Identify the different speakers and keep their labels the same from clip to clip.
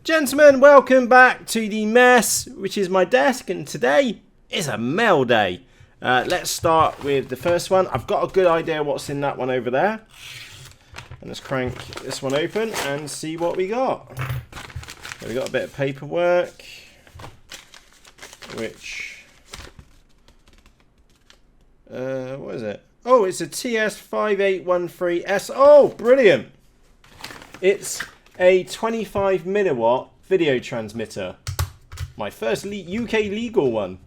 Speaker 1: Gentlemen, welcome back to the mess, which is my desk, and today is a mail day. Let's start with the first one. I've got a good idea what's in that one over there. And let's crank this one open and see what we got. So we got a bit of paperwork, which, what is it? Oh, it's a TS5813S. Oh, brilliant. It's a 25 milliwatt video transmitter. My first UK legal one.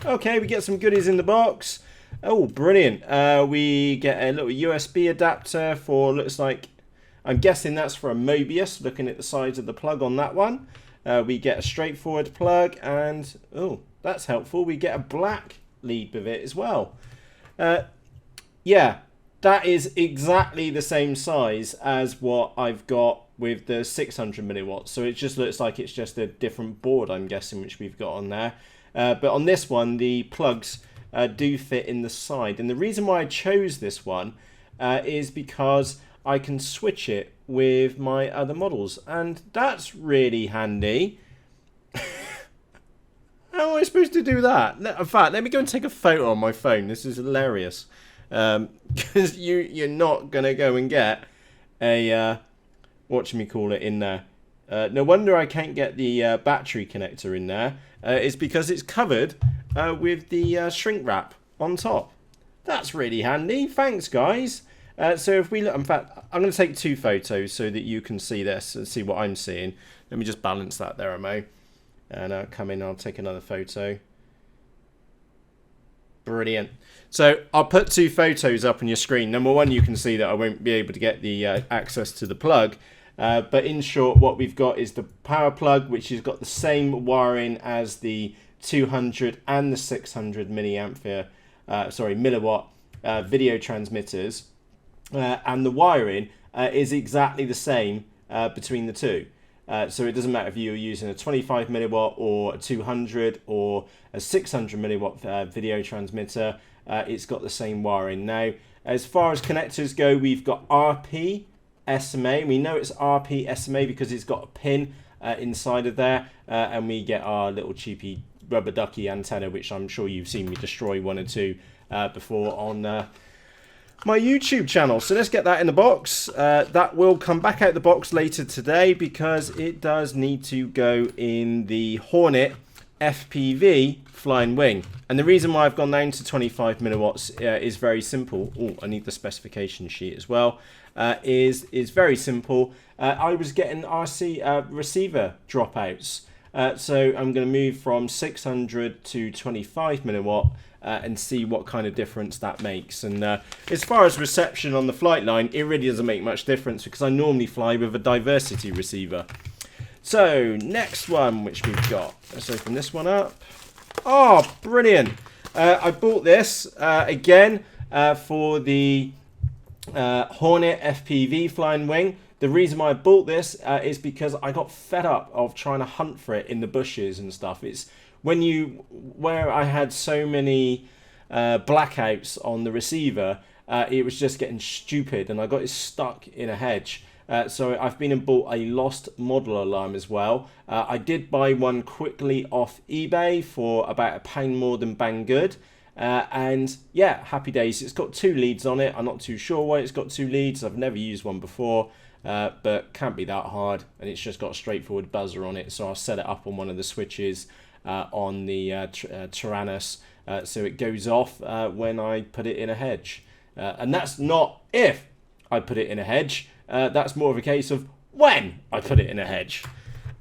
Speaker 1: Okay, we get some goodies in the box. Oh, brilliant. We get a little USB adapter for, looks like, I'm guessing that's for a Mobius, looking at the size of the plug on that one. We get a straightforward plug and, oh, that's helpful. We get a black lead with it as well. Yeah. That is exactly the same size as what I've got with the 600 milliwatts. So it just looks like it's just a different board, I'm guessing, which we've got on there. But on this one, the plugs do fit in the side. And the reason why I chose this one is because I can switch it with my other models. And that's really handy. How am I supposed to do that? In fact, let me go and take a photo on my phone. This is hilarious. Because you're not going to go and get a, whatchamacallit in there. No wonder I can't get the battery connector in there. It's because it's covered with the shrink wrap on top. That's really handy. Thanks, guys. So if we look, in fact, I'm going to take two photos so that you can see this and see what I'm seeing. Let me just balance that there, Mo. And I'll come in, I'll take another photo. Brilliant. So I'll put two photos up on your screen. Number one, you can see that I won't be able to get the access to the plug. But in short, what we've got is the power plug, which has got the same wiring as the 200 and the 600 milliwatt video transmitters. And the wiring is exactly the same between the two. So it doesn't matter if you're using a 25 milliwatt or a 200 or a 600 milliwatt video transmitter, it's got the same wiring. Now, as far as connectors go, we've got RP SMA. We know it's RP SMA because it's got a pin inside of there, and we get our little cheapy rubber ducky antenna, which I'm sure you've seen me destroy one or two before on my YouTube channel. So let's get that in the box. That will come back out the box later today because it does need to go in the Hornet FPV Flying Wing. And the reason why I've gone down to 25 milliwatts is very simple. Oh, I need the specification sheet as well. Is very simple. I was getting RC receiver dropouts. So I'm going to move from 600 to 25 milliwatt and see what kind of difference that makes. And as far as reception on the flight line, it really doesn't make much difference because I normally fly with a diversity receiver. So next one, which we've got, let's open this one up. Oh, brilliant. I bought this again for the Hornet FPV Flying Wing. The reason why I bought this is because I got fed up of trying to hunt for it in the bushes and stuff. It's where I had so many blackouts on the receiver, it was just getting stupid and I got it stuck in a hedge. So I've been and bought a lost model alarm as well. I did buy one quickly off eBay for about £1 more than bang good. And yeah, happy days. It's got two leads on it. I'm not too sure why it's got two leads. I've never used one before, but can't be that hard. And it's just got a straightforward buzzer on it. So I'll set it up on one of the switches on the Tyrannus, so it goes off when I put it in a hedge. And that's not if I put it in a hedge. That's more of a case of when I put it in a hedge.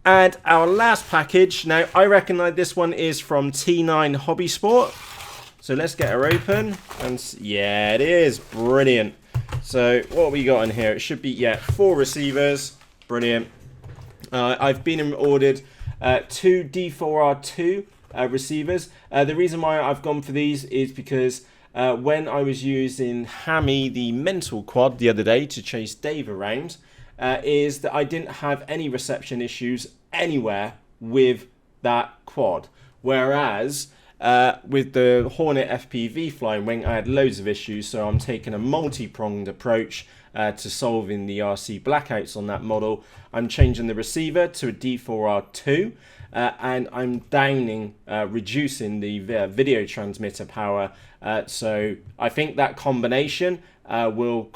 Speaker 1: And our last package, now I recognise this one is from T9 Hobby Sport. So let's get her open. And yeah, it is. Brilliant. So what have we got in here? It should be, yeah, 4 receivers. Brilliant. I've been and ordered 2 D4R2 receivers. The reason why I've gone for these is because when I was using Hammy, the mental quad, the other day to chase Dave around, is that I didn't have any reception issues anywhere with that quad. Whereas with the Hornet FPV Flying Wing, I had loads of issues, so I'm taking a multi-pronged approach to solving the RC blackouts on that model. I'm changing the receiver to a D4R2, and I'm reducing the video transmitter power. So I think that combination will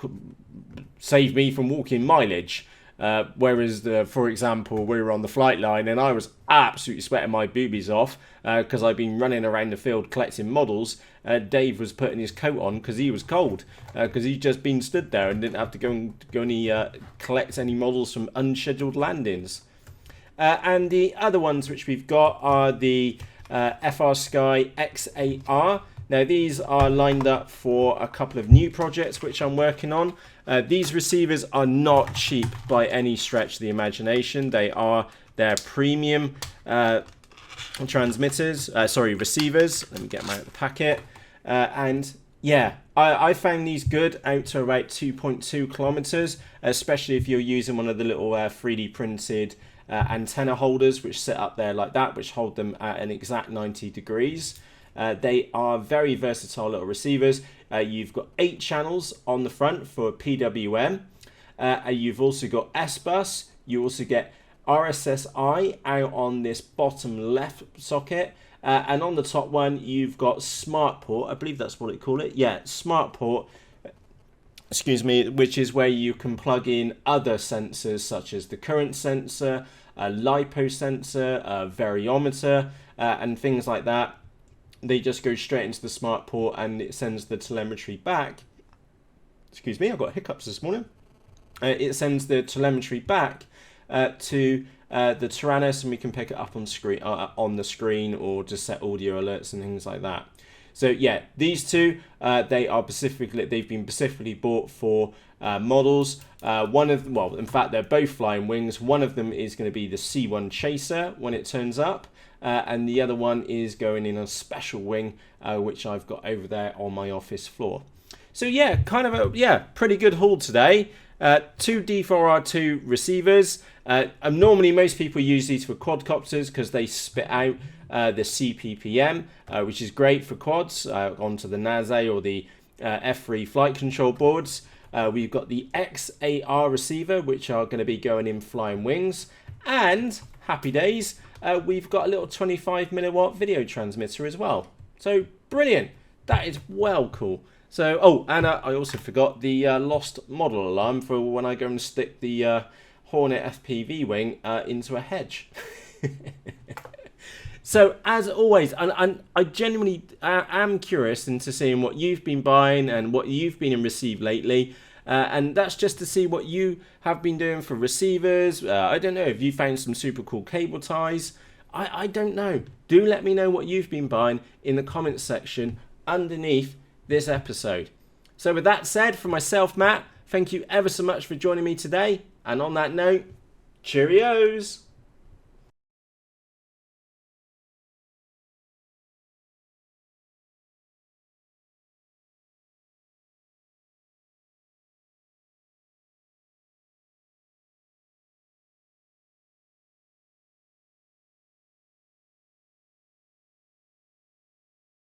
Speaker 1: save me from walking mileage. Whereas, for example, we were on the flight line and I was absolutely sweating my boobies off because I've been running around the field collecting models. Dave was putting his coat on because he was cold, because he'd just been stood there and didn't have to go collect any models from unscheduled landings. And the other ones which we've got are the FrSky X8R. Now these are lined up for a couple of new projects which I'm working on. These receivers are not cheap by any stretch of the imagination. They're premium receivers. Let me get them out of the packet. And yeah, I found these good out to about 2.2 kilometers, especially if you're using one of the little 3D printed antenna holders which sit up there like that, which hold them at an exact 90 degrees. They are very versatile little receivers. You've got 8 channels on the front for PWM. You've also got S-Bus. You also get RSSI out on this bottom left socket. And on the top one, you've got Smart Port. I believe that's what they call it. Yeah, Smart Port. Excuse me, which is where you can plug in other sensors such as the current sensor, a LiPo sensor, a variometer, and things like that. They just go straight into the smart port and it sends the telemetry back. Excuse me, I've got hiccups this morning. It sends the telemetry back to the Tyrannus, and we can pick it up on the screen or just set audio alerts and things like that. So yeah, these two, they've been specifically bought for models. In fact, they're both Flying Wings. One of them is going to be the C1 Chaser when it turns up. And the other one is going in a special wing, which I've got over there on my office floor. So yeah, kind of a pretty good haul today. 2 D4R2 receivers. Normally most people use these for quadcopters because they spit out the CPPM, which is great for quads onto the NASA or the F3 flight control boards. We've got the X8R receiver, which are going to be going in Flying Wings, and happy days. We've got a little 25 milliwatt video transmitter as well. So brilliant. That is well cool. So, and I also forgot the lost model alarm for when I go and stick the Hornet FPV wing into a hedge. So, as always, and I genuinely am curious into seeing what you've been buying and what you've been in receive lately. And that's just to see what you have been doing for receivers. I don't know if you found some super cool cable ties. I don't know. Do let me know what you've been buying in the comments section underneath this episode. So with that said, for myself, Matt, thank you ever so much for joining me today. And on that note, cheerios.